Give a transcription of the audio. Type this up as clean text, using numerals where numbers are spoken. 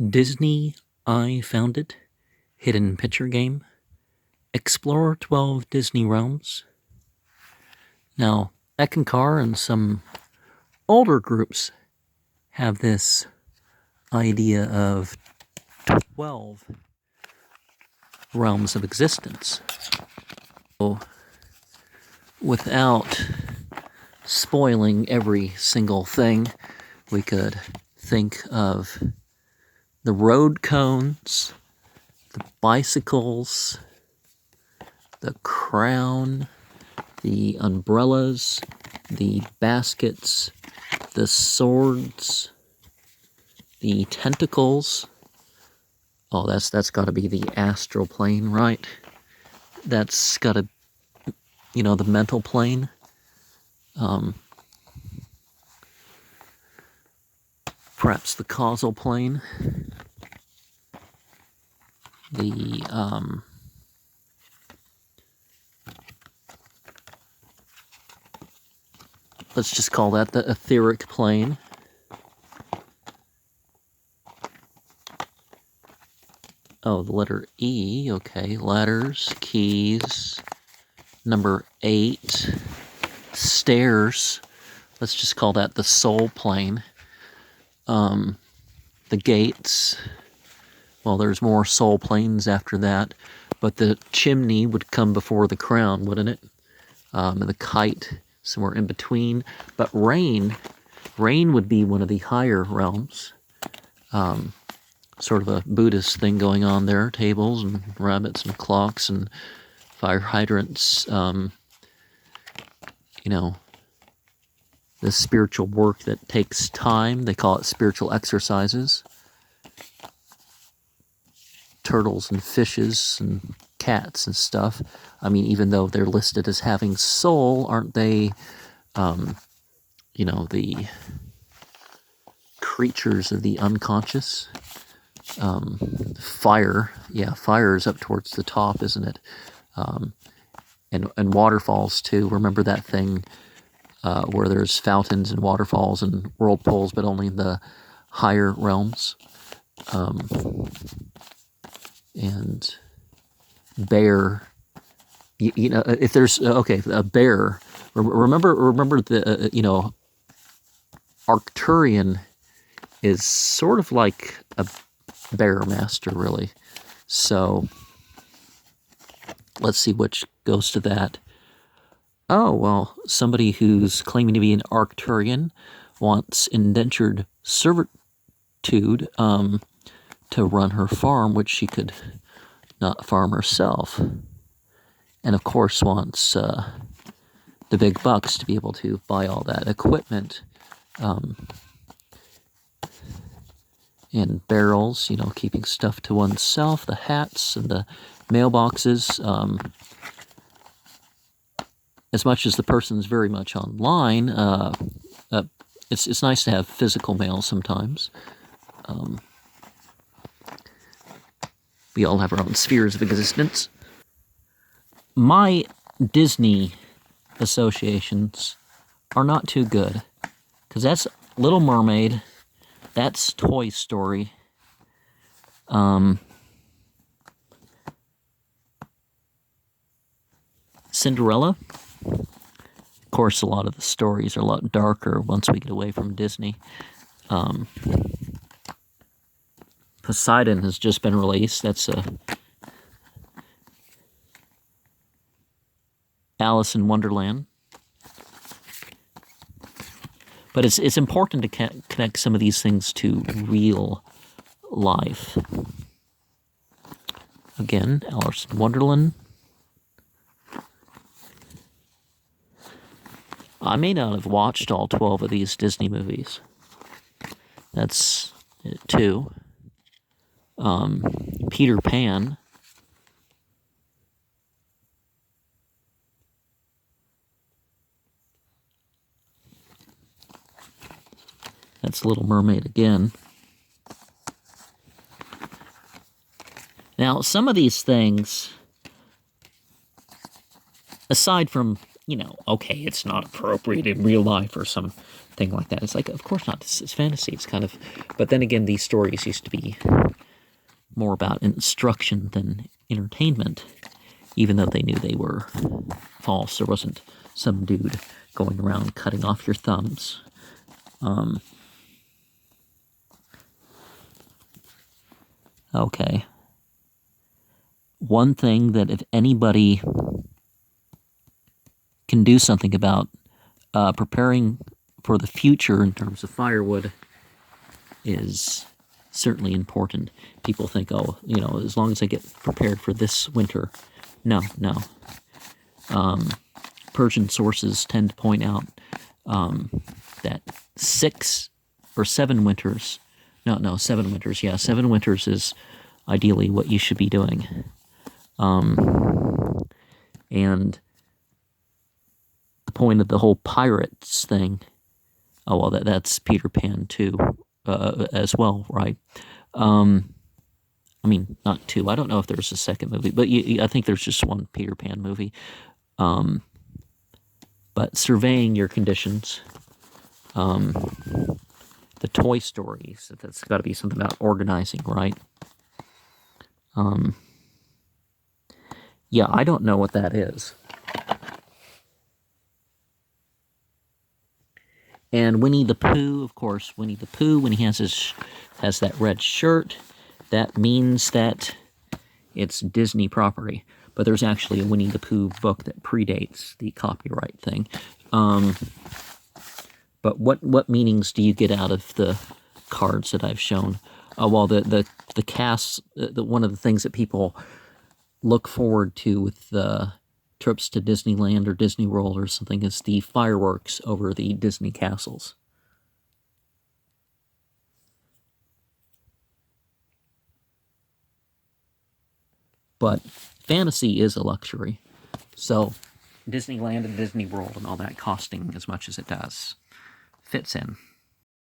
Disney I Found It, Hidden Picture Game, Explore 12 Disney Realms. Now, Ekankar and some older groups have this idea of 12 realms of existence. So, without spoiling every single thing, we could think of the road cones, the bicycles, the crown, the umbrellas, the baskets, the swords, the tentacles. Oh, that's got to be the astral plane, right? That's got to, the mental plane. Perhaps the causal plane. Let's just call that the etheric plane. Oh, the letter E, okay. Ladders, keys, number 8, stairs. Let's just call that the soul plane. The gates, well, there's more soul planes after that, but the chimney would come before the crown, wouldn't it? And the kite somewhere in between. But rain would be one of the higher realms. Sort of a Buddhist thing going on there. Tables and rabbits and clocks and fire hydrants. The spiritual work that takes time. They call it spiritual exercises. Turtles and fishes and cats and stuff. I mean, even though they're listed as having soul, aren't they, the creatures of the unconscious? Fire is up towards the top, isn't it? And waterfalls too. Remember that thing where there's fountains and waterfalls and whirlpools, but only in the higher realms. And bear, if there's a bear. Remember the Arcturian is sort of like a bear master, really. So let's see which goes to that. Oh, well, somebody who's claiming to be an Arcturian wants indentured servitude to run her farm, which she could not farm herself. And of course wants the big bucks to be able to buy all that equipment. And barrels, keeping stuff to oneself, the hats and the mailboxes. As much as the person's very much online, it's nice to have physical mail sometimes. We all have our own spheres of existence. My Disney associations are not too good, because that's Little Mermaid, that's Toy Story, Cinderella. Of course, a lot of the stories are a lot darker once we get away from Disney. Poseidon has just been released. That's Alice in Wonderland. But it's important to connect some of these things to real life. Again, Alice in Wonderland. I may not have watched all 12 of these Disney movies. That's 2. Peter Pan. That's Little Mermaid again. Now, some of these things, aside from, it's not appropriate in real life or some thing like that. It's like, of course not. It's fantasy. It's kind of, but then again, these stories used to be more about instruction than entertainment, even though they knew they were false. There wasn't some dude going around cutting off your thumbs. Okay. One thing that if anybody can do something about preparing for the future in terms of firewood is certainly important. People think, oh, as long as I get prepared for this winter. No. Persian sources tend to point out that 6 or 7 winters, no, 7 winters, 7 winters is ideally what you should be doing. And the point of the whole pirates thing, oh, well, that's Peter Pan too, as well, right? I mean, not 2. I don't know if there's a second movie, but I think there's just one Peter Pan movie. But surveying your conditions, the Toy Stories, that's got to be something about organizing, right? Yeah, I don't know what that is. And Winnie the Pooh, of course, Winnie the Pooh, when he has that red shirt, that means that it's Disney property. But there's actually a Winnie the Pooh book that predates the copyright thing. But what meanings do you get out of the cards that I've shown? Well, the casts, one of the things that people look forward to with the trips to Disneyland or Disney World or something is the fireworks over the Disney castles. But fantasy is a luxury. So Disneyland and Disney World and all that costing as much as it does fits in.